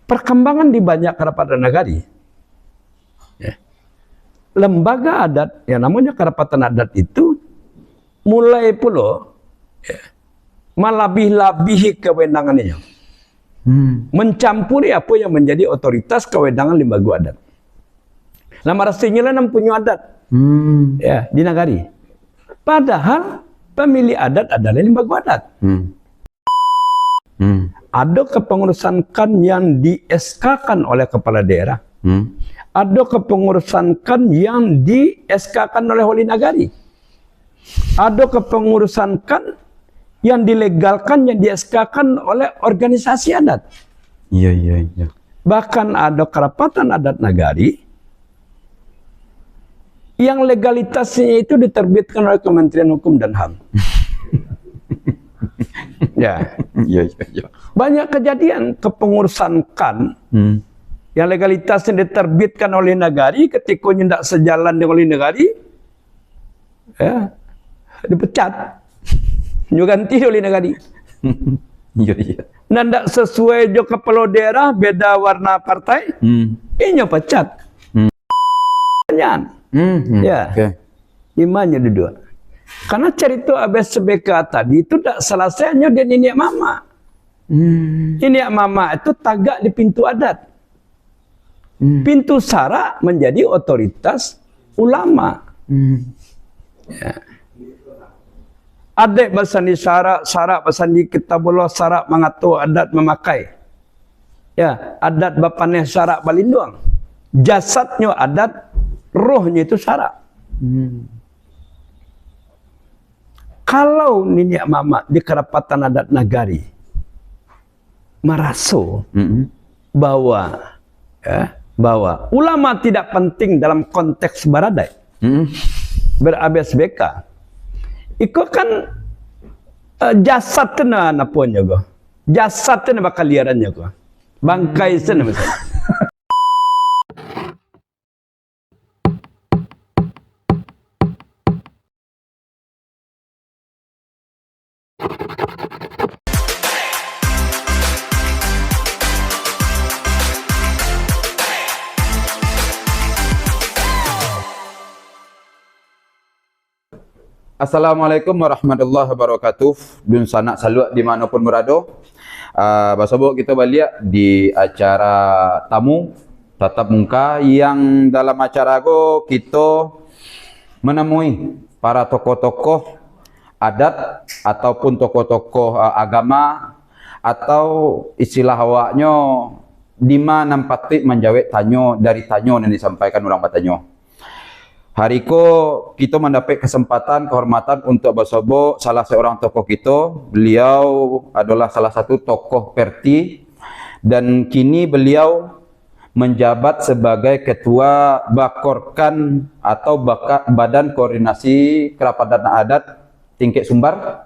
perkembangan di banyak Karapatan Nagari, ya, lembaga adat yang namanya Karapatan Adat itu mulai pula ya, melabih-labihi kewenangannya, mencampuri apa yang menjadi otoritas kewenangan lembaga adat. Nama rasanya lah punya adat ya, di Nagari. Padahal pemilih adat adalah lembaga adat. Ada kepengurusan KAN yang di-SK-kan oleh kepala daerah. Ada kepengurusan KAN yang di-SK-kan oleh wali nagari. Ada kepengurusan KAN yang dilegalkan, yang di-SK-kan oleh organisasi adat. Iya. Bahkan ada Karapatan Adat Nagari yang legalitasnya itu diterbitkan oleh Kementerian Hukum dan HAM. Ya. Iya. Banyak kejadian kepengurusan KAN yang legalitasnya diterbitkan oleh nagari, ketika tidak sejalan dengan oleh nagari, ya, dipecat, ganti oleh nagari. Iya. Dan tidak sesuai jo kepala daerah, beda warna partai, ini pecat. Ya, imannya dua. Karena cerita ABSBK tadi itu tidak selesainya dan ini mama. Ini mama itu tagak di pintu adat. Pintu sara menjadi otoritas ulama. Ya. Adik basani sara basani kitabullah sara mengatur adat memakai. Ya, adat bapaneh sara balinduang. Jasadnya adat, rohnya itu sara. Kalau nenek mama di Karapatan Adat Nagari merasa bahwa ulama tidak penting dalam konteks baradai, ber-ABSBK, itu kan jasad tena napunya go, jasad tena bakal liarannya go, bangkai sana misalnya. Assalamualaikum warahmatullahi wabarakatuh. Dun sanak saluat dimanapun berada. Basabok kita balik di acara tamu tatap muka yang dalam acara go kita menemui para tokoh-tokoh adat ataupun tokoh-tokoh agama atau istilah awaknya Dima nampati menjawab tanyo dari tanyo yang disampaikan orang bertanya. Hari ko kita mendapat kesempatan kehormatan untuk bersobo salah seorang tokoh kita. Beliau adalah salah satu tokoh Perti dan kini beliau menjabat sebagai ketua Bakorkan atau Badan Koordinasi Kerapatan Adat Tingkek Sumbar.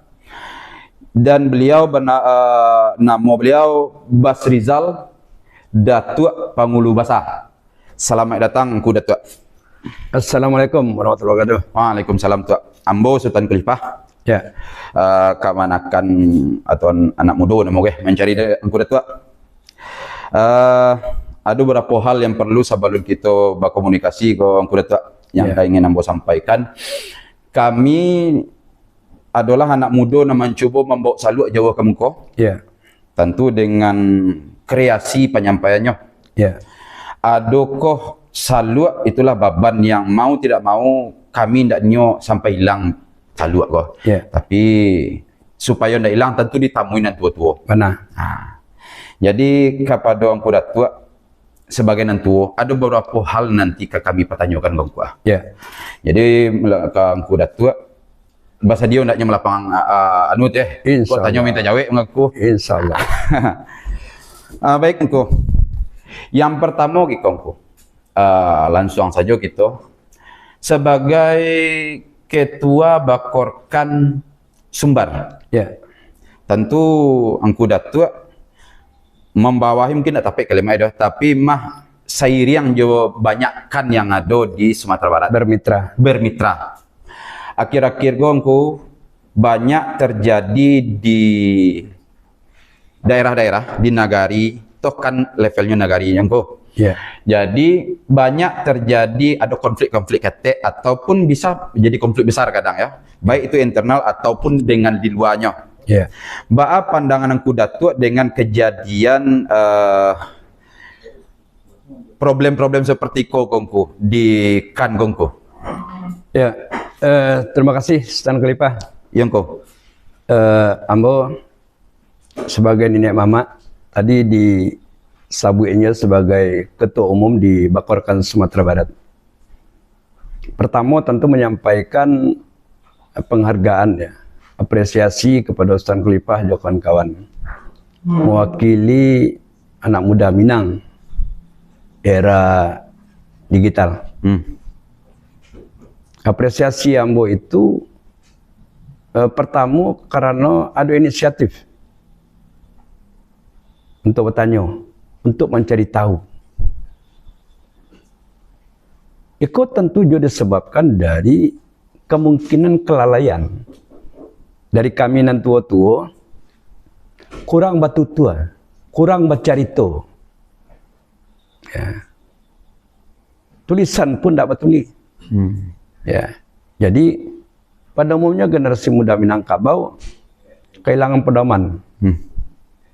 Dan beliau nama beliau Bas Rizal Datuk Pangulu Basah. Selamat datang Engku Datuk. Assalamualaikum warahmatullahi wabarakatuh. Waalaikumsalam Tuak. Ambo Sultan Khalifah. Ya. Kamanakan atau anak muda nama mencari Engku Datuk. Ada beberapa hal yang perlu sebelum kita berkomunikasi ke Engku Datuk yang ingin Ambo sampaikan. Kami adalah anak muda yang mencoba membawa saluk Jawa ke muka. Ya. Tentu dengan kreasi penyampaiannya. Ya. Adakah saluk itulah beban yang mau tidak mau kami tidak nyok sampai hilang saluk kau. Yeah. Tapi supaya tidak hilang tentu ditamuin dan tua-tua. Benar. Jadi kepada Engku Datuk sebagai nantua ada beberapa hal nanti kami pertanyakan ke Engku. Ya. Jadi ke Engku Datuk bahasa dia hendaknya melapang anut kau tanya minta jawab mengaku. Insyaallah. Baik Engku. Yang pertama Engku. Langsung saja kita sebagai ketua Bakorkan Sumbar. Ya. Tentu Engku Datuk membawahi mungkin tak tapi kalimat itu, tapi mah sairiang jo banyakkan yang ada di Sumatera Barat. Bermitra. Akhir-akhir Engku banyak terjadi di daerah-daerah di Nagari toh kan levelnya nagari yang ko. Ya. Jadi banyak terjadi ada konflik-konflik kete ataupun bisa jadi konflik besar kadang ya. Baik itu internal ataupun dengan di luarnya. Ya. Baa pandangan angku Datuk dengan kejadian problem-problem seperti kongku di kan kongku. Ya. Terima kasih Stan Khalifah. Yang ko. Ambo sebagai nenek mama tadi di sabuinya sebagai ketua umum di Bakorkan Sumatera Barat. Pertama tentu menyampaikan penghargaan ya, apresiasi kepada Ustaz Khalifah dan kawan-kawan mewakili anak muda Minang era digital. Apresiasi Ambo itu pertama karena ada inisiatif untuk bertanya, untuk mencari tahu. Itu tentu juga disebabkan dari kemungkinan kelalaian dari kami nan tua-tua, kurang batutua, kurang bacarito. Ya. Tulisan pun tidak betul. Ya. Jadi pada umumnya generasi muda Minangkabau kehilangan pedoman.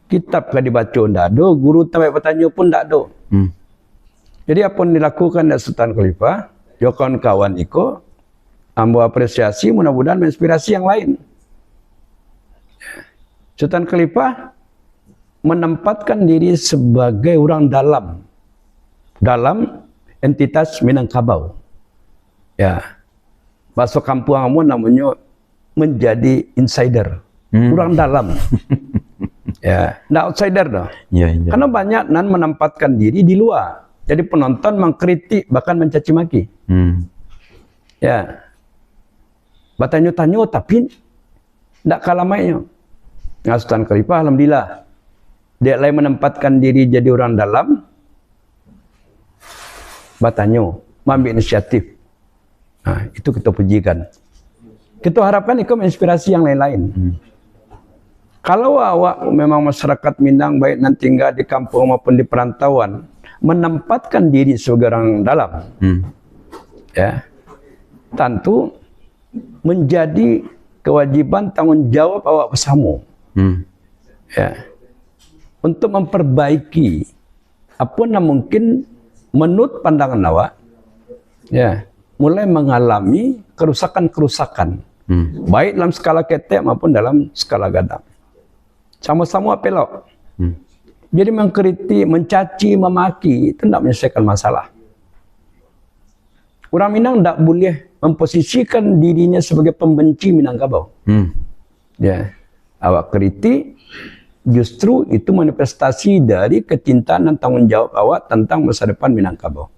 Kitab kan dibaca ndak ada, guru sampai bertanya pun ndak ada. Jadi apa yang dilakukan oleh Sultan Khalifah, ya kawan-kawan iko, ambo apresiasi, mudah-mudahan menginspirasi yang lain. Sultan Khalifah menempatkan diri sebagai orang dalam entitas Minangkabau. Ya, bahasa kampung kamu namanya menjadi insider, orang dalam. Ya, nggak outsider dah. Ya. Karena banyak nan menempatkan diri di luar. Jadi penonton mengkritik bahkan mencaci maki. Ya, bertanya-tanya tapi tidak kalah mainnya. Sultan Khalifah alhamdulillah dia lain menempatkan diri jadi orang dalam. Bertanya, mengambil inisiatif. Nah, itu kita pujikan. Kita harapkan itu menginspirasi yang lain-lain. Kalau awak memang masyarakat Minang baik nanti tinggal di kampung maupun di perantauan menempatkan diri sebagai orang dalam, ya, tentu menjadi kewajiban tanggung jawab awak bersama, ya, untuk memperbaiki apa yang mungkin menurut pandangan awak, ya, mulai mengalami kerusakan-kerusakan, baik dalam skala ketek maupun dalam skala gadang. Sama-sama pelok. Jadi mengkritik, mencaci, memaki itu tidak menyelesaikan masalah. Orang Minang tidak boleh memposisikan dirinya sebagai pembenci Minangkabau. Ya, awak kritik justru itu manifestasi dari kecintaan dan tanggung jawab awak tentang masa depan Minangkabau.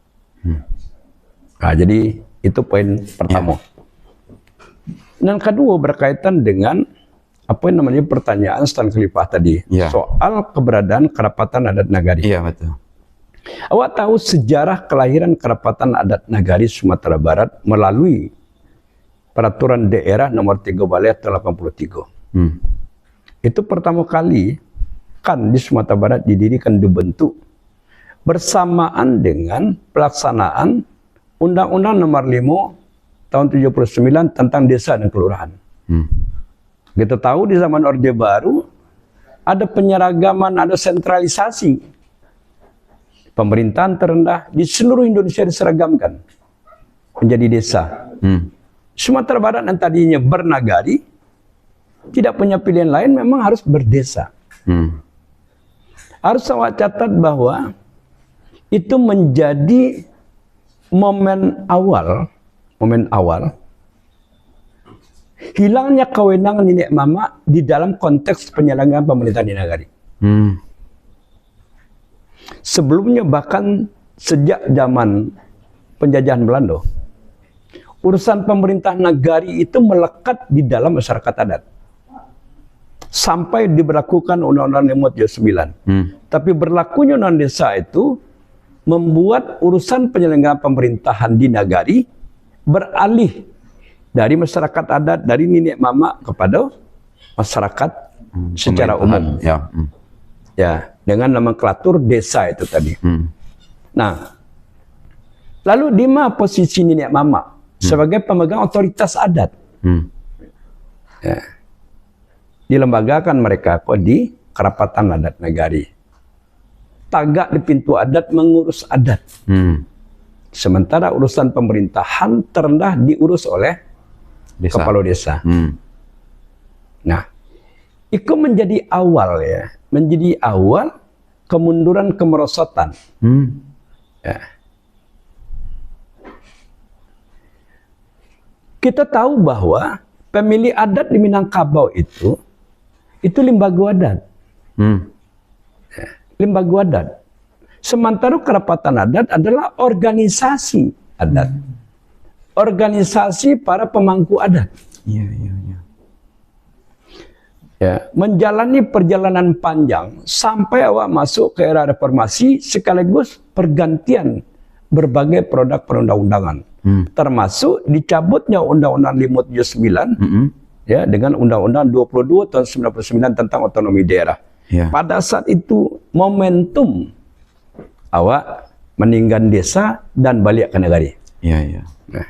Nah, jadi itu poin pertama. Dan kedua berkaitan dengan apa yang namanya pertanyaan Sultan Khalifah tadi, soal keberadaan Kerapatan Adat Nagari. Iya, betul. Awak tahu sejarah kelahiran Kerapatan Adat Nagari Sumatera Barat melalui Peraturan Daerah Nomor 3 Balai tahun 83. Itu pertama kali kan di Sumatera Barat didirikan, dibentuk bersamaan dengan pelaksanaan Undang-Undang Nomor 5 tahun 79 tentang Desa dan Kelurahan. Kita tahu di zaman Orde Baru ada penyeragaman, ada sentralisasi. Pemerintahan terendah di seluruh Indonesia diseragamkan menjadi desa. Sumatera Barat yang tadinya bernagari tidak punya pilihan lain, memang harus berdesa. Harus awak catat bahwa itu menjadi momen awal hilangnya kewenangan nenek mama di dalam konteks penyelenggaraan pemerintahan di nagari. Sebelumnya bahkan sejak zaman penjajahan Belanda, urusan pemerintah nagari itu melekat di dalam masyarakat adat. Sampai diberlakukan Undang-Undang 539. Tapi berlakunya Undang Desa itu membuat urusan penyelenggaraan pemerintahan di nagari beralih dari masyarakat adat, dari nenek mama kepada masyarakat secara umum. Ya. Ya, dengan nomenklatur desa itu tadi. Nah, lalu di mana posisi Nenek Mama sebagai pemegang otoritas adat? Ya. Dilembagakan mereka kok di Kerapatan Adat Nagari. Tagak di pintu adat mengurus adat. Sementara urusan pemerintahan terendah diurus oleh kepala desa. Nah, itu menjadi awal ya, menjadi awal kemunduran kemerosotan. Ya. Kita tahu bahwa pemilih adat di Minangkabau itu lembaga adat. Ya, lembaga adat. Sementara Kerapatan Adat adalah organisasi adat. Organisasi para pemangku adat. Ya, menjalani perjalanan panjang sampai awak masuk ke era reformasi sekaligus pergantian berbagai produk perundang-undangan. Termasuk dicabutnya Undang-Undang 579 ya, dengan Undang-Undang 22 tahun 99 tentang otonomi daerah. Pada saat itu momentum awak meninggal desa dan balik ke negari. Nah,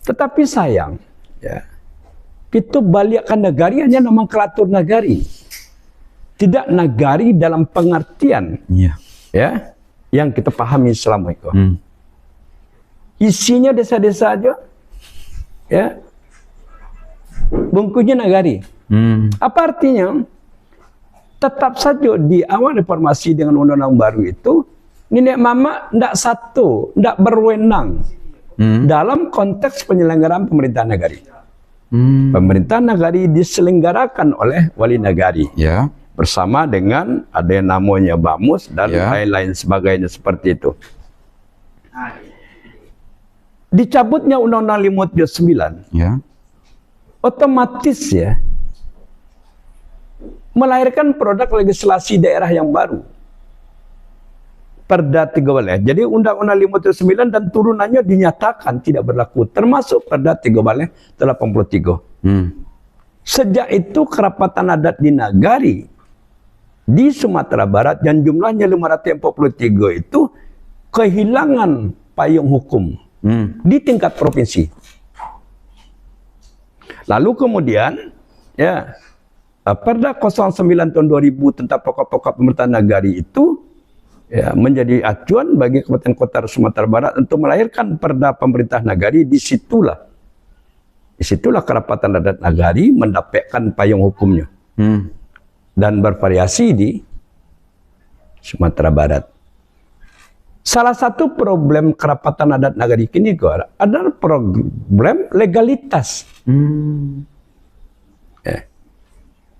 tetapi sayang ya, kita balik ke negari hanya nomenklatur nagari, tidak nagari dalam pengertian ya yang kita pahami selama itu. Isinya desa-desa aja, ya, bungkusnya nagari. Apa artinya? Tetap saja di awal reformasi dengan undang-undang baru itu, Nenek Mama tidak berwenang dalam konteks penyelenggaraan pemerintahan nagari. Pemerintahan nagari diselenggarakan oleh wali nagari bersama dengan ada yang namanya Bamus dan lain-lain sebagainya seperti itu. Dicabutnya Undang-Undang 579 otomatis ya melahirkan produk legislasi daerah yang baru, Perda 13. Jadi Undang-Undang 579 dan turunannya dinyatakan tidak berlaku, termasuk Perda 13 83. Sejak itu Kerapatan Adat di Nagari di Sumatera Barat yang jumlahnya 543 itu kehilangan payung hukum di tingkat provinsi. Lalu kemudian ya Perda 09 tahun 2000 tentang pokok-pokok pemerintahan nagari itu ya menjadi acuan bagi Kabupaten Kota Sumatera Barat untuk melahirkan Perda Pemerintah Nagari. Disitulah Kerapatan Adat Nagari mendapatkan payung hukumnya dan bervariasi di Sumatera Barat. Salah satu problem Kerapatan Adat Nagari kini adalah problem legalitas.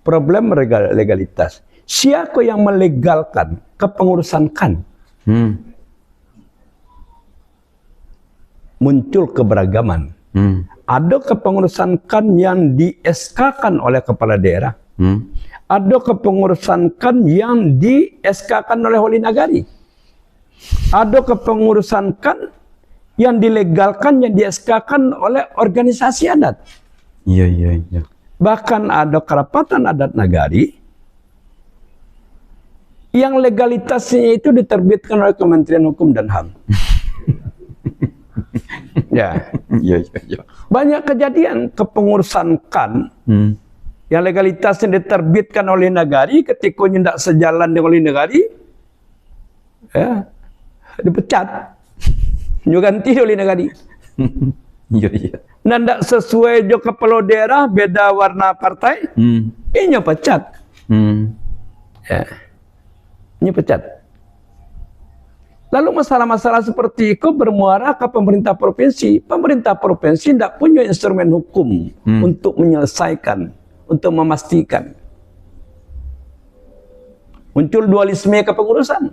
Problem legalitas. Siapa yang melegalkan kepengurusan KAN? Muncul keberagaman. Ada kepengurusan KAN yang di SK-kan oleh kepala daerah. Ada kepengurusan KAN yang di SK-kan oleh wali nagari. Ada kepengurusan KAN yang dilegalkan, yang di SK-kan oleh organisasi adat. Bahkan ada Kerapatan Adat Nagari yang legalitasnya itu diterbitkan oleh Kementerian Hukum dan HAM. Banyak kejadian kepengurusan KAN yang legalitasnya diterbitkan oleh nagari, ketika tidak sejalan dengan oleh nagari, ya, dipecat, ganti oleh nagari. Dan tidak sesuai jo kepala daerah, beda warna partai, ini pecat. Ya. Ini pecat. Lalu masalah-masalah seperti itu bermuara ke pemerintah provinsi. Pemerintah provinsi tidak punya instrumen hukum untuk menyelesaikan, untuk memastikan. Muncul dualisme kepengurusan.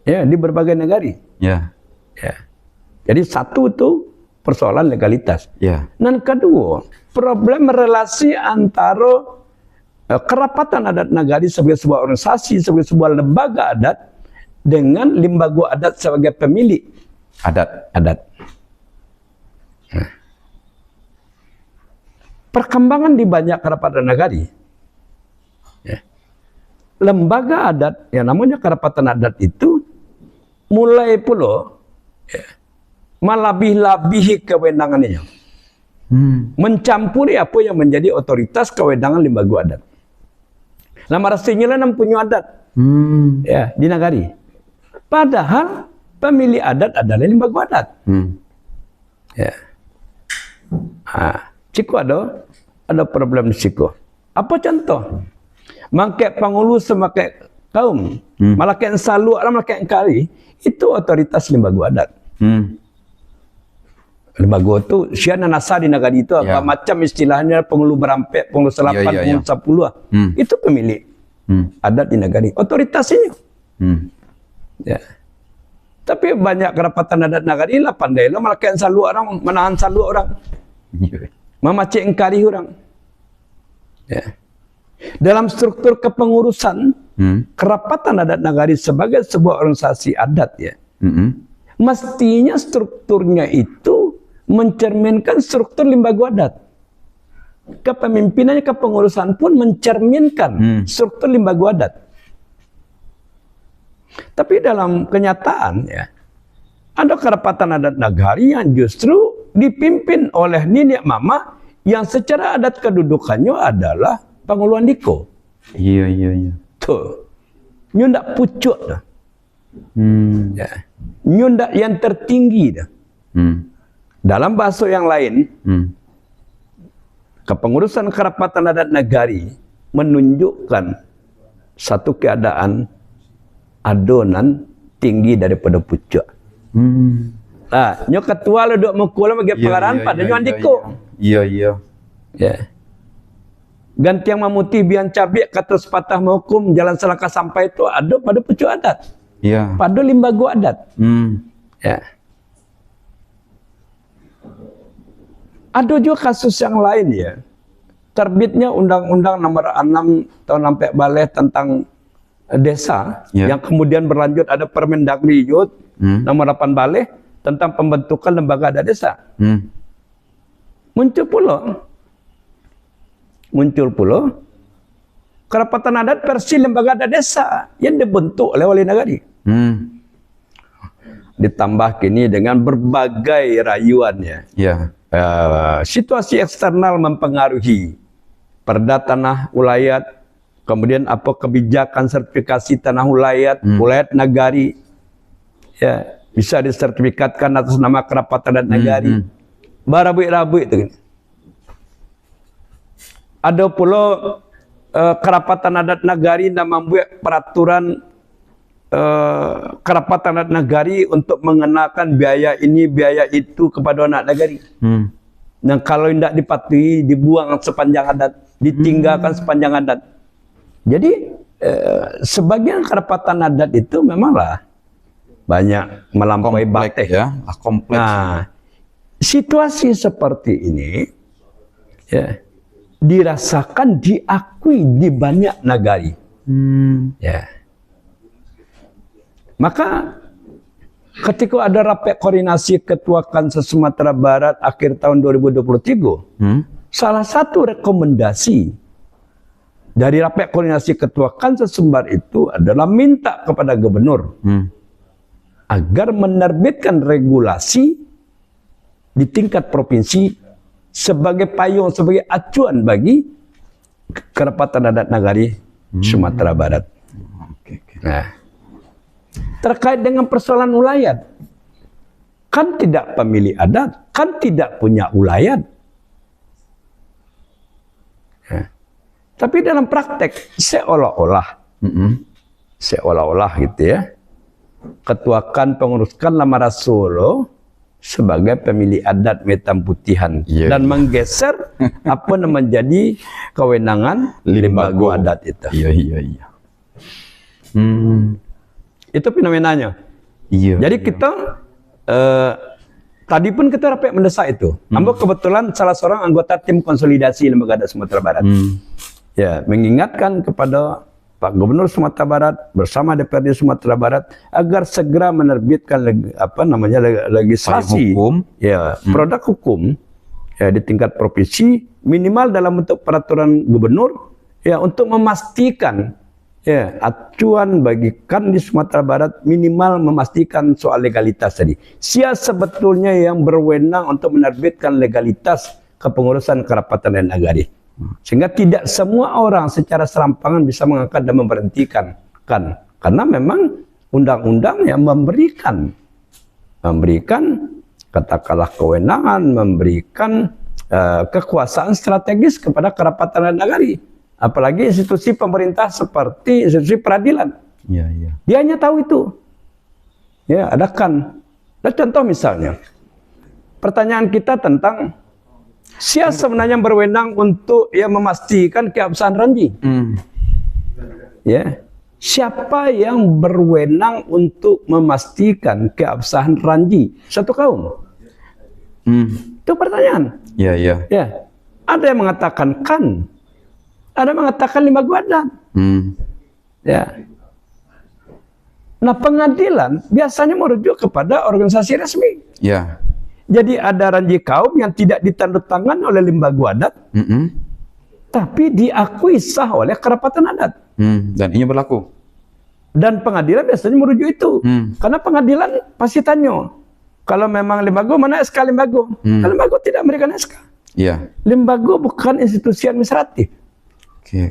Ya, di berbagai negara. Ya. Jadi satu itu persoalan legalitas. Dan kedua, problem relasi antara Kerapatan Adat Nagari sebagai sebuah organisasi, sebagai sebuah lembaga adat dengan lembaga adat sebagai pemilik adat. Perkembangan di banyak Kerapatan Nagari lembaga adat yang namanya kerapatan adat itu mulai pula melabih-labihi kewenangannya, mencampuri apa yang menjadi otoritas kewenangan lembaga adat. Nama rasanya lah punya adat ya di nagari. Padahal pemilik adat adalah lembaga adat. Ya. Ciko ada problem di Ciko. Apa contoh? Mangkek pangulu semakai kaum, malakai salu, malakai kali, itu otoritas lembaga adat. Lembaga itu siana nasa di negara itu apa macam istilahnya pengulu berampek, pengulu selapan, pengulu sepuluh. Itu pemilik adat di negara. Otoritasnya. Ya. Tapi banyak kerapatan adat negara lah pandai lah malakai salu orang, menahan salu orang, memacik engkari orang. Ya. Dalam struktur kepengurusan kerapatan adat nagari sebagai sebuah organisasi adat ya, mestinya strukturnya itu mencerminkan struktur lembaga adat. Kepemimpinannya, kepengurusan pun mencerminkan struktur lembaga adat. Tapi dalam kenyataan ya, ada kerapatan adat nagari yang justru dipimpin oleh nenek mama yang secara adat kedudukannya adalah Panguluan Diko. Iya. Tuh. Nyundak pucuk dah. Ya. Nyundak yang tertinggi dah. Dalam bahasa yang lain, kepengurusan kerapatan adat nagari menunjukkan satu keadaan adonan tinggi daripada pucuk. Nah, nyo ketua lo duk mukul bagi pengarahan pada nyo Diko. Iya. Ya. Ganti yang memutih biang cabik kata sepatah menghukum jalan selaka sampai itu ada pada pucuk adat. Iya. Pada lembaga adat. Ya. Ada juga kasus yang lain ya. Terbitnya Undang-Undang Nomor 6 tahun 14 tentang desa yang kemudian berlanjut ada Permendagri Nomor 8 balik tentang pembentukan lembaga adat desa. Muncul pula kerapatan adat versi lembaga adat desa yang dibentuk oleh wali negari. Ditambah kini dengan berbagai rayuannya. Situasi eksternal mempengaruhi perda tanah ulayat, kemudian apa kebijakan sertifikasi tanah ulayat, ulayat nagari, ya bisa disertifikatkan atas nama kerapatan adat nagari. Barabui-rabui itu. Ada pula kerapatan adat nagari yang membuat peraturan kerapatan adat nagari untuk mengenakan biaya ini, biaya itu kepada anak nagari. Dan kalau tidak dipatuhi, dibuang sepanjang adat, ditinggalkan sepanjang adat. Jadi sebagian kerapatan adat itu memanglah banyak melampaui batas ya, kompleks. Nah, situasi seperti ini ya dirasakan, diakui di banyak negari. Ya. Maka ketika ada rapat koordinasi Ketua Kansa Sumatera Barat akhir tahun 2023, salah satu rekomendasi dari rapat koordinasi Ketua Kansa Sumbar itu adalah minta kepada gubernur agar menerbitkan regulasi di tingkat provinsi sebagai payung, sebagai acuan bagi kerapatan adat nagari Sumatera Barat. Nah, terkait dengan persoalan ulayat, kan tidak pemilik adat, kan tidak punya ulayat. Nah, tapi dalam praktek seolah-olah gitu ya, ketuakan penguruskan Lamara Solo sebagai pemilik adat Metam Putihan dan menggeser apa yang menjadi kewenangan lembaga adat itu. Iya. Itu fenomenanya. Jadi kita tadi pun kita rapat mendesak itu. Ambo kebetulan salah seorang anggota tim konsolidasi lembaga adat Sumatera Barat. Ya, mengingatkan kepada Pak Gubernur Sumatera Barat bersama DPRD Sumatera Barat agar segera menerbitkan legislasi produk hukum ya, di tingkat provinsi minimal dalam bentuk peraturan gubernur ya untuk memastikan Ya, acuan bagi KAN di Sumatera Barat minimal memastikan soal legalitas tadi. Siapa sebetulnya yang berwenang untuk menerbitkan legalitas kepengurusan kerapatan dan nagari. Sehingga tidak semua orang secara serampangan bisa mengangkat dan memberhentikan KAN. Karena memang undang-undang yang memberikan katakanlah kewenangan, memberikan kekuasaan strategis kepada kerapatan dan nagari. Apalagi institusi pemerintah seperti institusi peradilan. Ya, ya. Dia hanya tahu itu. Ya, ada KAN. Dan contoh misalnya, pertanyaan kita tentang siapa sebenarnya yang berwenang untuk memastikan keabsahan Ranji. Ya, siapa yang berwenang untuk memastikan keabsahan Ranji satu kaum? Itu pertanyaan. Ya, ya. Ya, ada yang mengatakan KAN. Ada mengatakan lembaga adat. Ya. Nah, pengadilan biasanya merujuk kepada organisasi resmi. Ya. Jadi ada Ranji kaum yang tidak ditandatangani oleh lembaga adat, tapi diakui sah oleh kerapatan adat. Dan ini berlaku. Dan pengadilan biasanya merujuk itu. Karena pengadilan pasti tanya, kalau memang lembaga, mana SK lembaga? Kalau lembaga tidak memberikan SK. Ya. Lembaga bukan institusi administratif.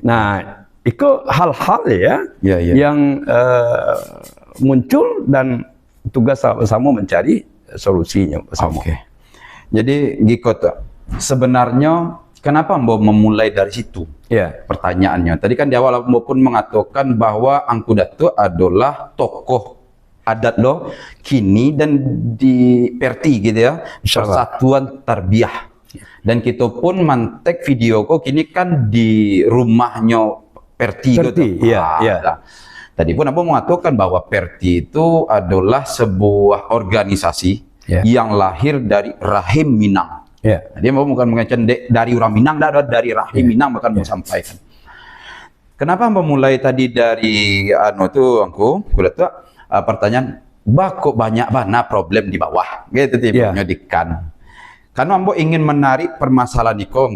Nah, itu hal-hal yang muncul dan tugas sama mencari solusinya bersama. Jadi Giko, sebenarnya kenapa Mbok memulai dari situ? Ya. Pertanyaannya. Tadi kan di awal Mbok pun mengatakan bahwa Angku Datuk adalah tokoh adat loh kini dan di Perti gitu ya, Persatuan Tarbiyah. Dan kita pun mantek video kok kini kan di rumahnya Perti gitu. Iya. Tadi pun aku mengatakan bahwa Perti itu adalah sebuah organisasi yang lahir dari rahim Minang. Dia mau bukan mengancam dari orang Minang, dari rahim Minang bahkan mau sampaikan. Kenapa memulai tadi dari pertanyaan, kok banyak mana problem di bawah, gitu tipenya di KAN. Karena Ambo ingin menarik permasalahan Niko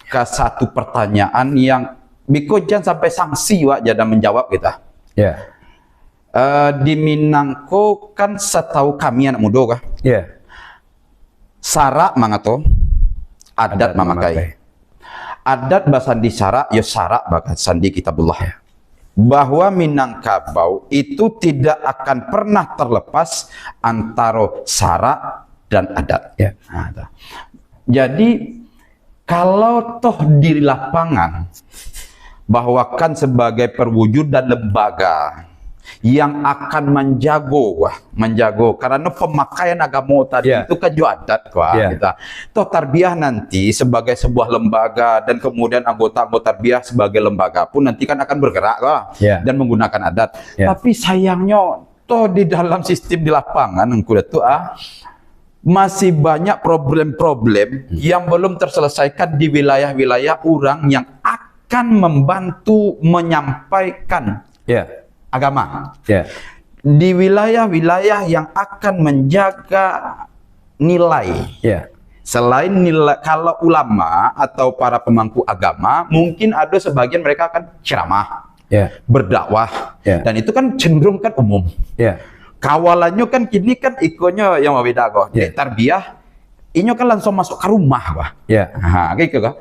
ke satu pertanyaan yang Biko jangan sampai sanksi jadi menjawab kita. Di Minangko kan setahu kami anak muda kah? Sara mangato, adat mamakai. Adat basandi sara, ya sara bakat sandi kitabullah. Bahwa Minangkabau itu tidak akan pernah terlepas antara sara dan adat. Jadi kalau toh di lapangan bahwa kan sebagai perwujudan lembaga yang akan menjago karena pemakaian agama tadi itu kan juga adat kita. Toh tarbiyah nanti sebagai sebuah lembaga dan kemudian anggota-anggota tarbiyah sebagai lembaga pun nanti kan akan bergerak dan menggunakan adat. Tapi sayangnya toh di dalam sistem di lapangan masih banyak problem-problem yang belum terselesaikan di wilayah-wilayah orang yang akan membantu menyampaikan agama. Di wilayah-wilayah yang akan menjaga nilai. Selain nilai, kalau ulama atau para pemangku agama, mungkin ada sebagian mereka akan ceramah, berdakwah, dan itu kan cenderung kan umum. Kawalannya kan kini kan ikonnya yang beda kok. Tarbiyah, ini kan langsung masuk ke rumah gitu kah?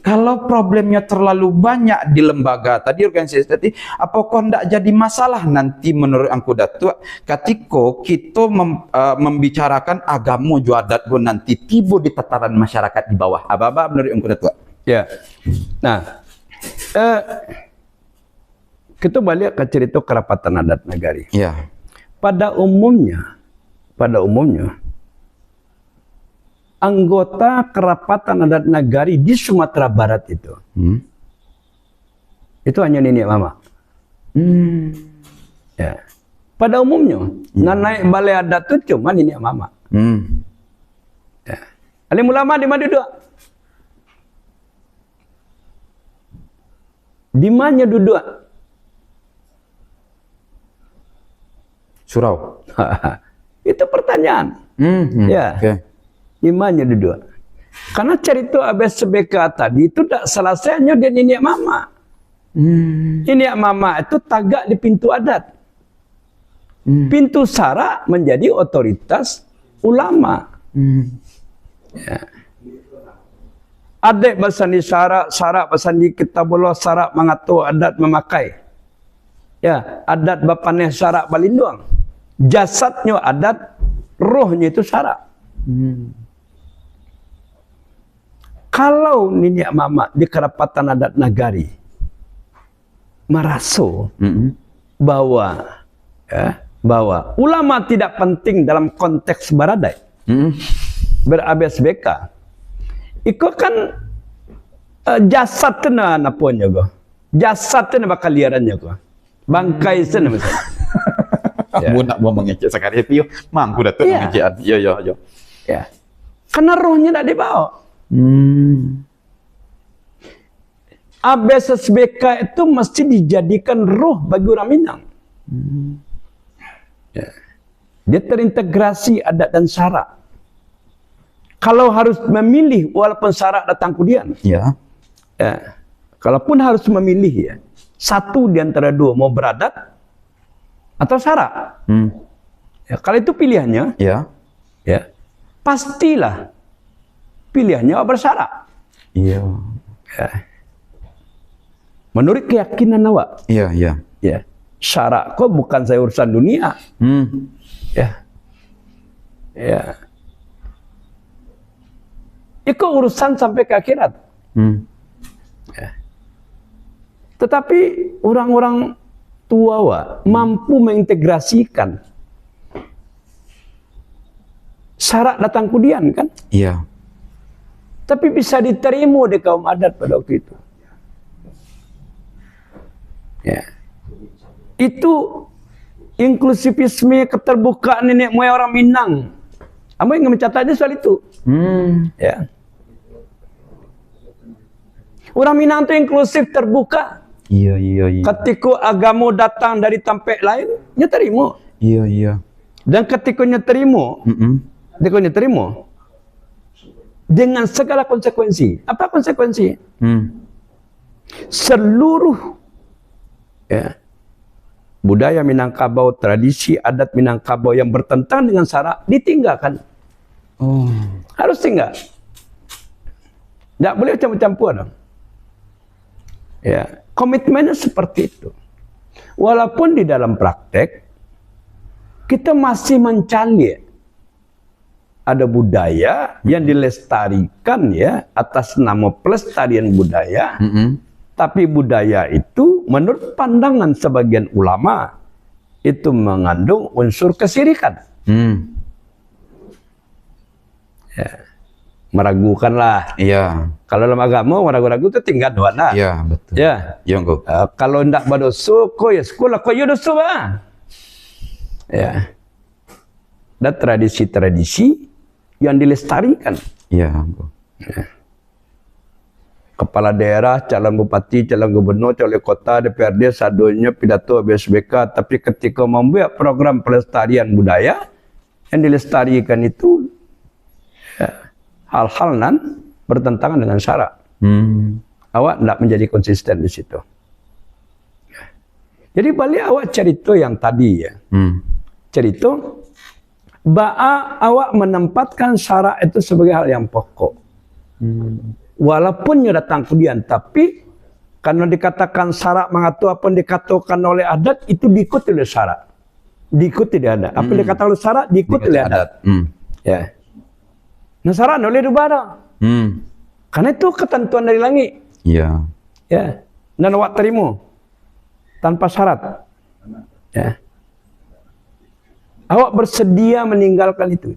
Kalau problemnya terlalu banyak di lembaga tadi organisasi tadi, apakah tidak jadi masalah nanti menurut Angku Datuk ketika kita membicarakan agama adat nanti tiba di tataran masyarakat di bawah. Apa menurut Angku Datuk? Nah, kita balik ke cerita kerapatan adat nagari. Pada umumnya anggota kerapatan adat nagari di Sumatera Barat itu hanya nenek mama. Pada umumnya naik balai adat itu cuma nenek mama. Alim ulama di mana duduk? Di mana duduk? Surau. Itu pertanyaan. Di mana duduk? Karena cerita ABSBK tadi itu tidak selesainya dia nenek mama. Ini mama itu tagak di pintu adat. Pintu sara menjadi otoritas ulama. Ya. Adik basani sara, sara basani kitabullah, sara mengatur adat memakai. Ya, adat bapaneh sara balinduang. Jasadnya adat, rohnya itu sara. Kalau nini mama di kerapatan adat nagari merasa bahwa ulama tidak penting dalam konteks baradai, ber-ABSBK. Iko kan jasad tena napuannya go. Jasad tena bakal liarannya go. Bangkai sana misalnya. Kamu nak mau mengecek sekali itu, mampu datang mengecekan. Yo. Ya. Karena rohnya tidak dibawa. ABSBK itu mesti dijadikan roh bagi orang Minang. Ya. Dia terintegrasi adat dan syarak. Kalau harus memilih, walaupun syarak datang kemudian. Ya. Ya. Kalaupun harus memilih ya, satu di antara dua, mau beradat atau syarak. Ya, kalau itu pilihannya, ya, pastilah pilihannya bersyarak. Iya. Ya. Menurut keyakinan awak. Iya. Ya. Syarak kok bukan saya urusan dunia. Ya. Itu urusan sampai ke akhirat. Ya. Tetapi orang-orang tua mampu mengintegrasikan syarak datang kemudian kan? Iya. Tapi bisa diterima di kaum adat pada waktu itu. Ya. Itu inklusivisme, keterbukaan nenek moyang orang Minang. Ambo yang mencatatnya soal itu. Ya. Orang Minang itu inklusif, terbuka. Iya. Ketika agama datang dari tempat lain, dia terima. Iya. Dan ketika dia terima, dengan segala konsekuensi. Apa konsekuensi? Seluruh budaya Minangkabau, tradisi adat Minangkabau yang bertentangan dengan syarak ditinggalkan. Harus tinggal. Tidak boleh campur-campur dong. Ya, komitmennya seperti itu. Walaupun di dalam praktek kita masih mencari ada budaya yang dilestarikan ya atas nama pelestarian budaya. Tapi budaya itu menurut pandangan sebagian ulama itu mengandung unsur kesyirikan. Ya. Meragukanlah. Iya. Kalau dalam agama ragu-ragu itu tinggal dua nah. Iya, betul. Ya. Iya, engkau. Kalau ndak berdosa, kau ya sekolah kau ya dosa bah. Ya. Dan tradisi-tradisi yang dilestarikan. Iya, engkau. Ya. Kepala daerah, calon bupati, calon gubernur, calon kota, DPRD, sadonya pidato ABSBK. Tapi ketika membuat program pelestarian budaya, yang dilestarikan itu hal-hal nan bertentangan dengan syarak. Awak tidak menjadi konsisten di situ. Jadi balik awak cerita yang tadi ya. Cerita, awak menempatkan syarak itu sebagai hal yang pokok. Walaupun ia datang kemudian, tapi karena dikatakan syarak mengatur apa yang dikatakan oleh adat, itu diikuti oleh syarak. Diikuti oleh adat. Apa yang dikatakan oleh syarak, diikuti oleh adat. Ya. Nah syarak oleh dubara. Karena itu ketentuan dari langit. Iya. Ya. Dan awak terima tanpa syarat. Ya. Awak bersedia meninggalkan itu.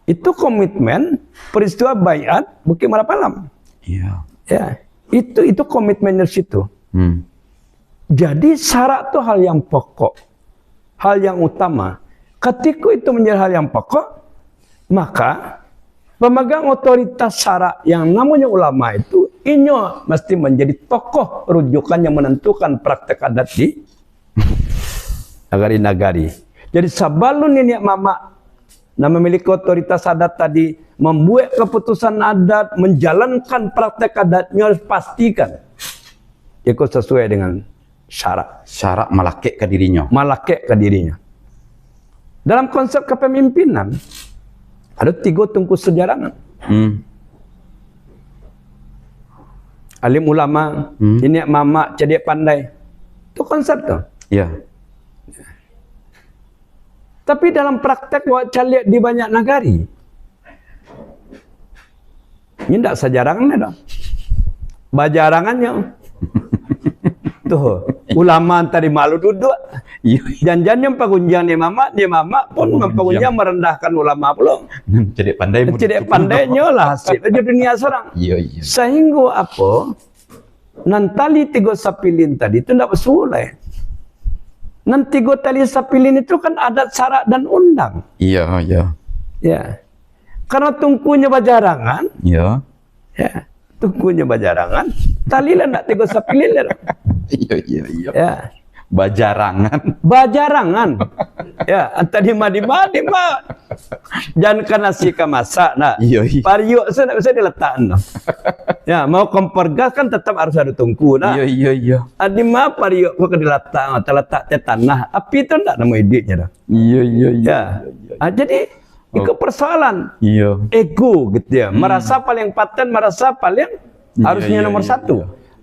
Itu komitmen peristiwa baiat Bukit Marapalam. Iya. Ya. Itu komitmen dari situ. Jadi syarat itu hal yang pokok. Hal yang utama. Ketika itu menjadi hal yang pokok, maka pemegang otoritas syarak yang namanya ulama itu inyo mesti menjadi tokoh rujukan yang menentukan praktek adat di nagari-nagari. Jadi sabalun ini mama memiliki otoritas adat tadi membuat keputusan adat, menjalankan praktek adatnya harus pastikan ikut sesuai dengan syarat. Syarat malakek ke dirinya. Malakek ke dirinya. Dalam konsep kepemimpinan, ada 3 tungku sejarangan. Alim ulama, ini mama, cerdik pandai. Itu konsep tuh. Ya. Tapi dalam praktek saya lihat di banyak negari, ini tidak sejarangannya dong. Bajarangannya. Tuh, ulama tadi malu duduk. Jangan yang pagunjang ni mama pun pagunjang merendahkan ulama pula. Cerdik pandai. Cerdik pandainya lah hasil di dunia seorang. Sehingga apa? Nantali 3 sapilin tadi itu tidak bersulai. Nanti 3 tali sapilin itu kan adat syarat dan undang. Iya. Ya. Karena tungkunya bajarangan. Iya. Ya. Tungkunya bajarangan. Tali lah nak 3 sapilin lah. Iya. Ya. Bajarangan. Ya, tadi mah. Jangan kena sika masak nak. Pariuk saya nak bisa diletakkan. Ya, mau kompor gas kan tetap harus ada tungku nak. Iya. Adi mah pariuk kok diletak, terletak di tanah. Api itu ndak nama idenya dah. Iya. Jadi itu persoalan. Iya. Ego gitu ya. Merasa paling paten, merasa paling harusnya nomor 1.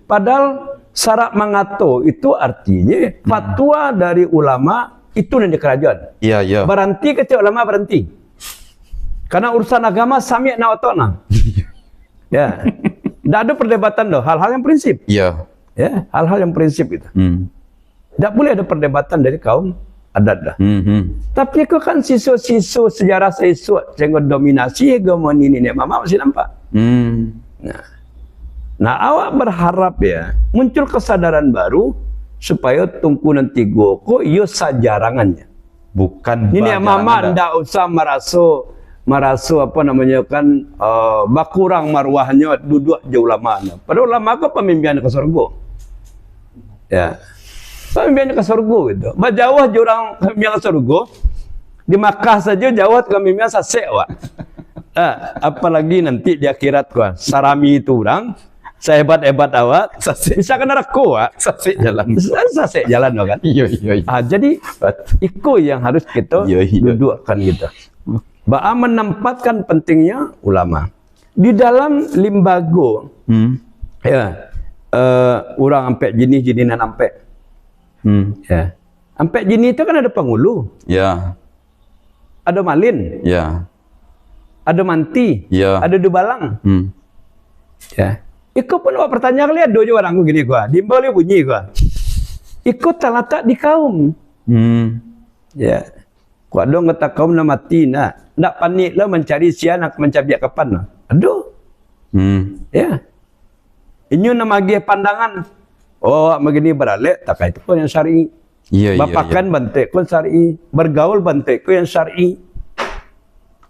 Padahal syarat mangato itu artinya fatwa dari ulama itu nanti kerajaan. Iya. Berhenti kecil ulama berhenti. Karena urusan agama sami' na otona. Ya. Tidak ada perdebatan doh, hal-hal yang prinsip. Iya. Ya, hal-hal yang prinsip itu. Tidak boleh ada perdebatan dari kaum adat dah. Tapi itu kan sisu-sisu sejarah seisu sehingga dominasi hegemoni nenek mama masih nampak. Nah, awak berharap ya muncul kesadaran baru supaya tungkunan 3 kok iyo sajarangannya. Bukan nenek mama ndak usah merasu apa namanya kan bakurang marwahnya duduk jauh ulama. Padahal ulama kok pemimpin ke surga. Ya. Pemimpin ke surga gitu. Jauh jurang pemimpin ke surga. Di Makkah saja jauh pemimpin sasek wak. Apalagi nanti di akhirat gua. Sarami itu orang sehebat-hebat awak bisa kena reko wak. Sasek jalan kan. Iya. Jadi itu yang harus kita dudukkan gitu. Ba'a menempatkan pentingnya ulama di dalam limbago. Ya, orang ampek jenis-jenisan ampek. Ya, ampek jenis itu kan ada penghulu. Ya. Ada malin. Ya. Ada manti. Ya. Ada dubalang. Ya. Ikut pun awak pertanyaan lihat dojo orang gini gua. Dimbali bunyi gua. Ikut terletak di kaum. Ya. Kuat dong kata kaum nak mati nak. Nak panik lah mencari sian nak mencari kapan lah. Aduh. Ya. Ini nama dia pandangan. Oh, begini beralek tak itu pun yang syar'i. Iya. Bapakan bantek pun syar'i. Bergaul bantek pun yang syar'i.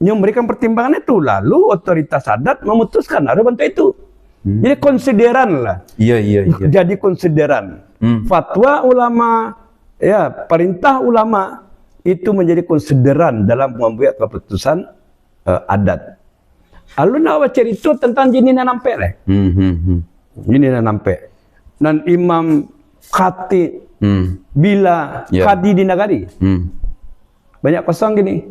Yang memberikan pertimbangan itu lalu otoritas adat memutuskan ada bantek itu. Jadi konsideran lah. Iya. Jadi konsideran. Fatwa ulama, ya perintah ulama itu menjadi konsideran dalam membuat keputusan adat. Lalu nak cerita tentang jininan nampak lah. Jininan nampak. Dan imam khatib bila kadi di negari. Banyak kosong gini.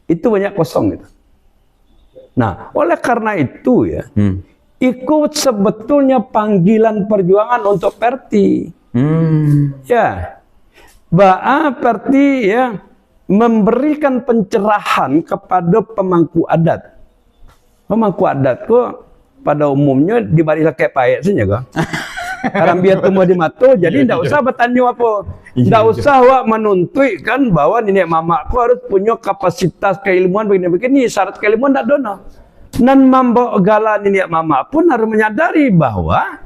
Itu banyak kosong gitu. Nah, oleh karena itu ya, ikut sebetulnya panggilan perjuangan untuk Perti. Ya. Ba'a Perti ya memberikan pencerahan kepada pemangku adat. Pemangku adat kok pada umumnya di balik kayak payet saja kok. Karena biar temu di mata, jadi tidak usah bertanya apa. Tidak usah wak menuntut kan bahwa nenek mamaku harus punya kapasitas keilmuan begini-begini. Syarat keilmuan tidak dono. Dan membawa gala nenek mama pun harus menyadari bahwa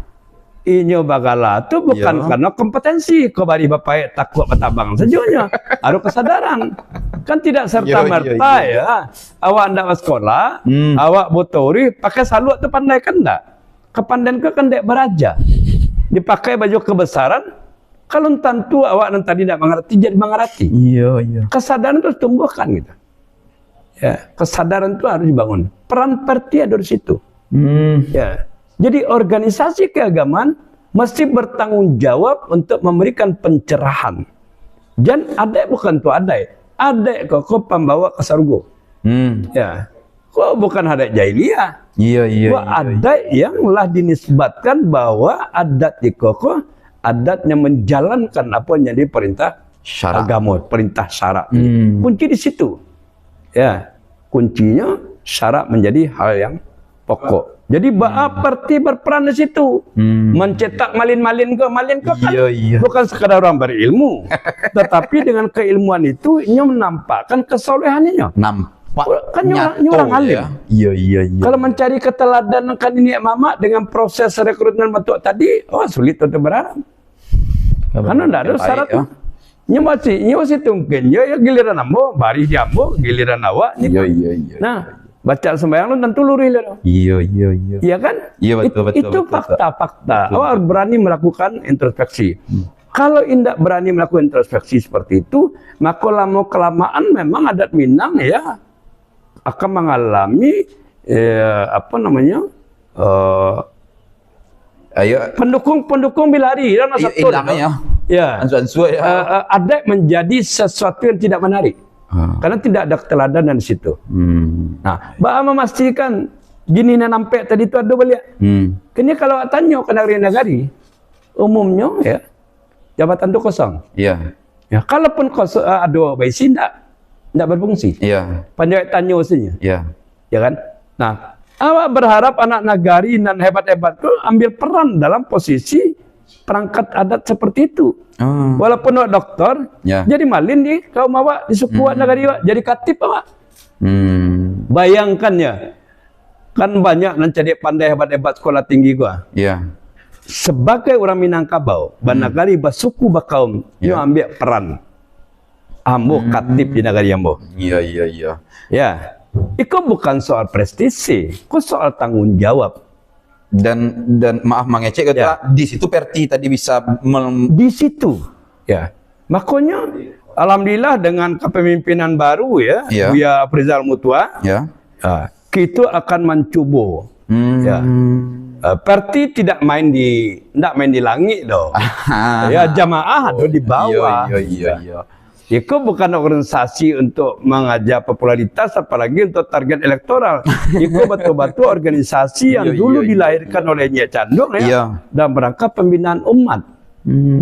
inyo bagala itu bukan karena kompetensi. Kau bari bapak takut batabang sejauhnya. Harus kesadaran. Kan tidak serta-merta ya. Awak tidak sekolah, awak botori, pakai saluat itu pandai kan tidak? Kepandaian kau kan tidak beraja. Dipakai baju kebesaran, kalau tentu awak nanti tidak mengerti, jadi mengerti. Iya. Kesadaran itu tumbuhkan gitu. Ya, kesadaran itu harus dibangun. Peran Perti ada di situ. Ya. Jadi organisasi keagamaan mesti bertanggung jawab untuk memberikan pencerahan. Jan adek bukan tu adek. Adek kok pembawa ke surga. Ya. Kok bukan adek jahiliyah. Iya, iya. Kok adat yang lah dinisbatkan bahwa adat di koko adatnya menjalankan apa yang jadi perintah Syarak. agama, perintah syarak. Kunci di situ. Ya, kuncinya syarak menjadi hal yang pokok. Jadi berarti berperan di situ. Mencetak malin-malin ke kan bukan sekadar orang berilmu, tetapi dengan keilmuan itu ia menampakkan kesolehannya. Kan orang alim. Ya. Iya. Kalau mencari keteladanan kan ini mama dengan proses rekrutmen bentuk tadi, sulit untuk berharap. Karena tidak ada syarat. Nyawa sih mungkin ya giliran ambo, baris ambo, giliran awak. Iya. Nah, baca sembahyang lu tentu lurih lah. Iya. Iya kan? Iya betul. Itu fakta-fakta. Awak harus berani melakukan introspeksi. Kalau tidak berani melakukan introspeksi seperti itu, maka lama-kelamaan memang adat Minang ya akan mengalami pendukung bilari dan Ansu-ansu ya. adat menjadi sesuatu yang tidak menarik karena tidak ada keteladanan di situ. Nah, bah memastikan gini nampak tadi itu ada balik. Kini kalau tanya ke negeri umumnya ya jabatan itu kosong. Iya. Ya, kalaupun kosong ada baisi tidak berfungsi. Iya. Panjang tanya usinya. Iya. Ya kan? Nah, awak berharap anak nagari dan hebat-hebat itu ambil peran dalam posisi perangkat adat seperti itu. Walaupun awak dokter, jadi malin di kaum awak, di suku nagari awak, jadi katip awak. Bayangkan ya, kan banyak yang jadi pandai hebat-hebat sekolah tinggi gua. Iya. Sebagai orang Minangkabau, banagari basuku bakaum, dia ambil peran. Ambo katip di negara ambo. Iya. Ya, itu kebukan soal prestisi, itu soal tanggung jawab. Dan maaf mengecek di situ Perti tadi bisa di situ. Ya. Makanya alhamdulillah dengan kepemimpinan baru ya, Buya Afrizal Mutua. Ya. Kita akan mencoba. Ya. Perti tidak main di langit doh. Ya, jamaah ada di bawah. Iya. Itu bukan organisasi untuk mengajar popularitas, apalagi untuk target elektoral. Itu betul-betul organisasi yang dulu dilahirkan oleh Nyek Candung dalam rangka pembinaan umat.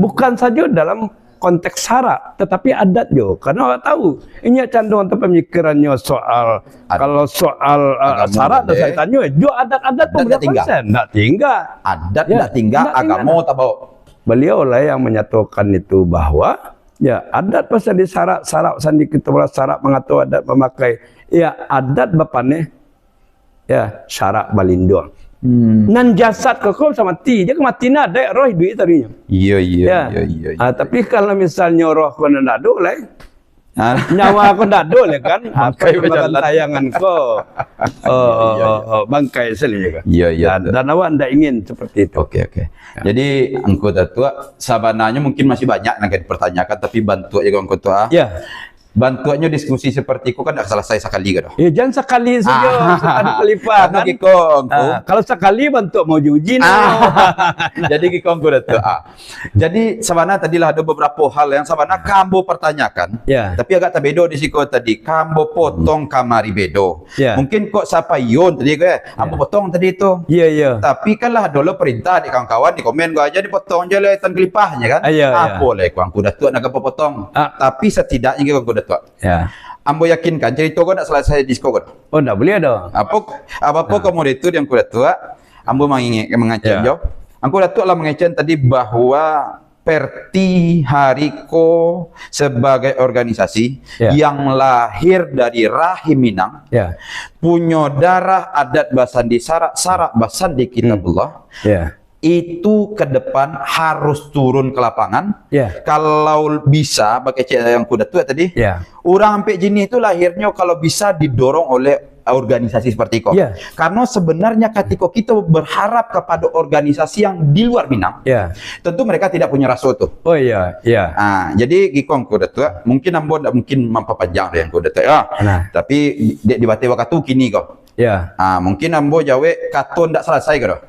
Bukan saja dalam konteks syarak, tetapi adat juga. Karena orang tahu, Nyek Candung untuk pemikirannya soal kalau soal syarak, saya tanya, jo adat-adat berapa persen? Tidak tinggal. Adat tidak tinggal, agama tak bawa. Beliau lah yang menyatukan itu bahwa adat pasal di syarak sandi kita bola syarak mengatur adat memakai adat bapane syarak balindong. Nan jasad kau sama mati, dia kematian ada roh duit tadinya. Iya. Tapi kalau misalnya roh kau nak ada lah, nyawa kau nak ada lah kan, apa yang makan tayangan kau, bangkai sendiri kan. Iya. Dan awak tidak ingin seperti itu. Oke. Jadi anggota tua sabananya mungkin masih banyak yang dipertanyakan, tapi bantu aja anggota tua. Ya. Bantuannya diskusi seperti itu kan tidak selesai sekali kan? Jangan sekali saja, sekali kelipat. Kalau sekali bantu mau uji Jadi kikong kuda tuh. Jadi sabana tadilah ada beberapa hal yang sabana kambo pertanyakan. Tapi agak terbedo di siko tadi. Kambo potong kamari bedo. Mungkin kok siapa yon tadi ambo potong tadi itu. Iya. Tapi kan lah dulu perintah di kawan-kawan di komen gua aja dipotong aja lah tan kelipahnya kan. Boleh kuang kuda tuh nak potong. Tapi setidaknya kikong kuda tuh. Ambo yakinkan cerita kau nak selesai disko kau. Oh, tak boleh dah. Apa komoditur yang kuda tua, ambo mengacen jauh. Angku datuk lah mengacen tadi bahwa Perti Hariko sebagai organisasi yang lahir dari rahim Minang, punya darah adat Basandi sarak Basandi Kitabullah. Itu ke depan harus turun ke lapangan. Kalau bisa pakai yang kuda tua tadi, orang sampai jenis itu lahirnya kalau bisa didorong oleh organisasi seperti itu. Karena sebenarnya ketika kita berharap kepada organisasi yang di luar Minang, tentu mereka tidak punya rasa itu. Jadi gikong kuda tua, mungkin ambo tidak mungkin memperpanjang yang kuda tua. Tapi di waktu kini kok. Mungkin ambo jawe katon tidak selesai kau.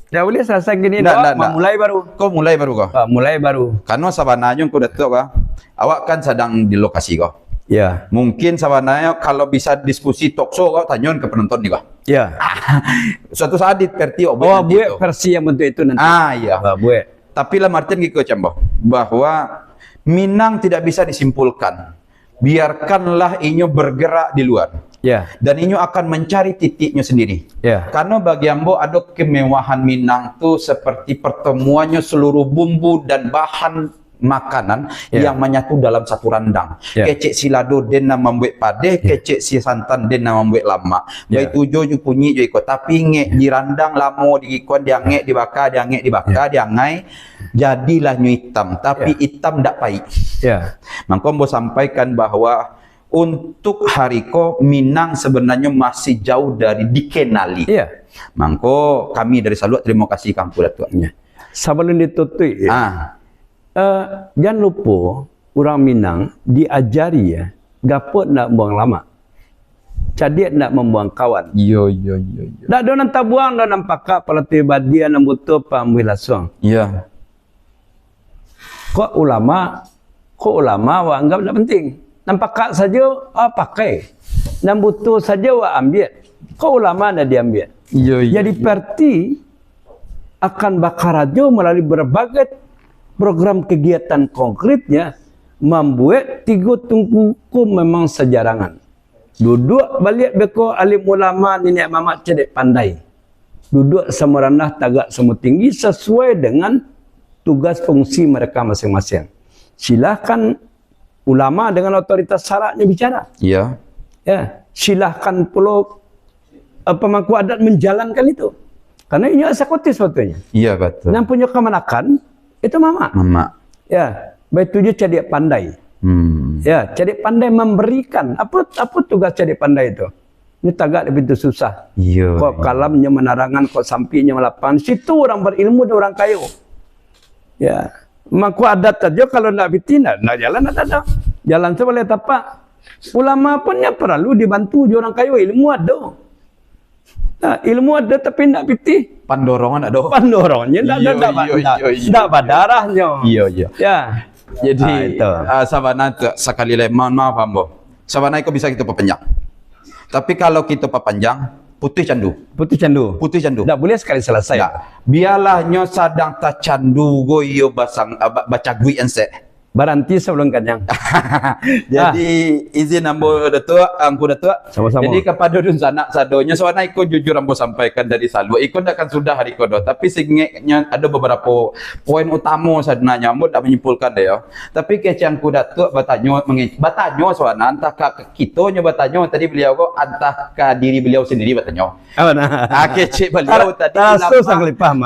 Tidak boleh selesai gini, Nggak. mulai baru. Kau mulai baru kau? Mulai baru. Karena sabananya kau datuk kau, awak kan sedang di lokasi kau. Ya. Mungkin sabananya kalau bisa diskusi talk show kau tanyain ke penonton nih kau. Ya. Suatu saat di versi buat versi yang bentuk itu nanti. Iya. Buat. Tapi lah Martin gitu cemboh bahwa Minang tidak bisa disimpulkan. Biarkanlah inyo bergerak di luar. Ya. Dan inyo akan mencari titiknya sendiri. Ya. Karena bagi ambo ada kemewahan Minang tuh seperti pertemuannya seluruh bumbu dan bahan makanan yang menyatu dalam satu randang. Kecek silado den nama membuat pade, kecek si santan den nama membuat lama. Baik tujuh ju kunyi ju ikut, tapi ngek di randang lamo dikikon dia ngek dibakar, dia ngek dibakar, dia ngai. Jadilah nyu hitam, tapi hitam ndak pahit. Maka ambo sampaikan bahwa untuk hariko Minang sebenarnya masih jauh dari dikenali. Mangko kami dari Saluat terima kasih Kangku Datuk. Sebelum ditutup jangan lupa orang Minang diajari gapo nak buang lama. Jadi nak membuang kawan. Yo. Dak do nan tabuang do nan pakak pelati badia nan butuh pamui lasong. Iya. Kok ulama wa anggap tak penting. Nampak saja pakai. Dan butuh saja wa ambil. Kok ulama dah diambil. Jadi parti akan bakarajo melalui berbagai program kegiatan konkretnya membuat tiga tungkuku memang sejarangan. Duduk balik beko alim ulama nenek mamak cedek pandai. Duduk sama rendah tagak sama tinggi sesuai dengan tugas fungsi mereka masing-masing. Silahkan ulama dengan otoritas syaratnya bicara. Iya. Ya, silahkan pula pemangku adat menjalankan itu. Karena ini eksekutif sebetulnya. Iya betul. Yang punya kemenakan itu mama. Ya, baik tujuh cerdik pandai. Ya, cerdik pandai memberikan. Apa tugas cerdik pandai itu? Ini tagak lebih itu susah. Iya. Kok kalamnya menarangan, kok sampingnya melapan. Situ orang berilmu dan orang kayu. Ya, mangku adat saja kalau nak bitina, nak jalan ada. Jalan seboleh tapak. Ulama pun yang perlu dibantu orang kayu, ilmu ada. Nah, ilmu ada tapi nak pitih. Pandorongan ada. Pandorongnya tak badarahnya. Iya. Ya. Jadi sabana sekali lagi mohon maaf ambo. Sabana itu bisa kita perpanjang. Tapi kalau kita perpanjang putih candu. Tak boleh sekali selesai. Nah, biarlah nyo sadang ta candu goyo basang baca gui ense. Baranti sebelum kanyang. Jadi izin ambo datuk, angku datuk. Sama-sama. Jadi kepada dun sanak sadonya soalnya ikut jujur ambo sampaikan dari Salwa. Ikut akan sudah hari kodo, tapi singeknya ada beberapa poin utama sebenarnya ambo tak menyimpulkan deh ya. Tapi kece angku datuk bertanya soalnya entah ke kita nya bertanya tadi beliau kok entah ke diri beliau sendiri bertanya. Kece beliau tadi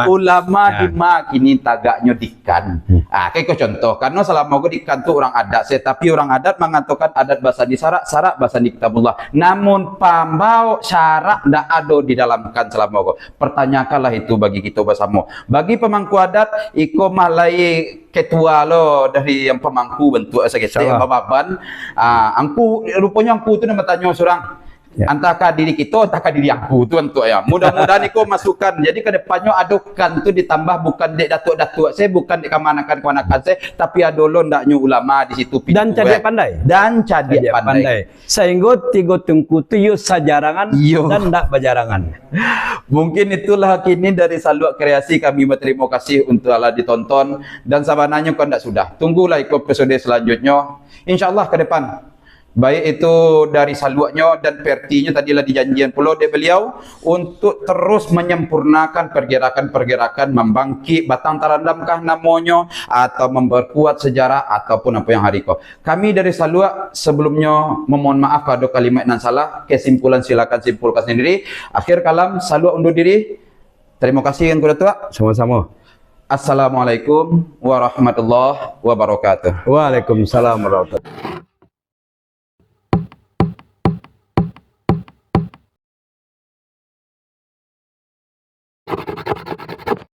ulama di kini tagaknya dikan. Kayak contoh karena selama gue di kantor orang adat tapi orang adat mengatakan adat bahasa di syarat bahasa di kitabullah, namun pambau syarat ndak ada di dalam kan selama gue pertanyakanlah itu bagi kita bersama bagi pemangku adat iko malai ketua lo dari yang pemangku bentuk sekitar yang baban angku rupanya angku itu nama tanya seorang antara diri kita antara diri aku tu untuk ya mudah-mudahan iko masukkan jadi ke depannya adukan tu ditambah bukan dek datuk-datuk saya bukan dek kemanakan saya tapi adolo ndaknya ulama di situ dan cerdik pandai sehingga tiga tengku tu yo sajarangan dan ndak bajarangan. Mungkin itulah kini dari Saluat Kreasi kami berterima kasih untuk Allah ditonton dan sabananya kau ndak sudah tunggulah ikut episode selanjutnya insyaallah ke depan. Baik itu dari Saluatnya dan pertinya tadilah dijanjian pula dari beliau untuk terus menyempurnakan pergerakan-pergerakan membangkit batang tarandamkah namanya atau memperkuat sejarah ataupun apa yang hariko. Kami dari Saluat sebelumnya memohon maaf kalau kalimat yang salah. Kesimpulan silakan simpulkan sendiri. Akhir kalam Saluat undur diri. Terima kasih yang kuda tua. Sama-sama. Assalamualaikum warahmatullahi wabarakatuh. Waalaikumsalam warahmatullahi wabarakatuh.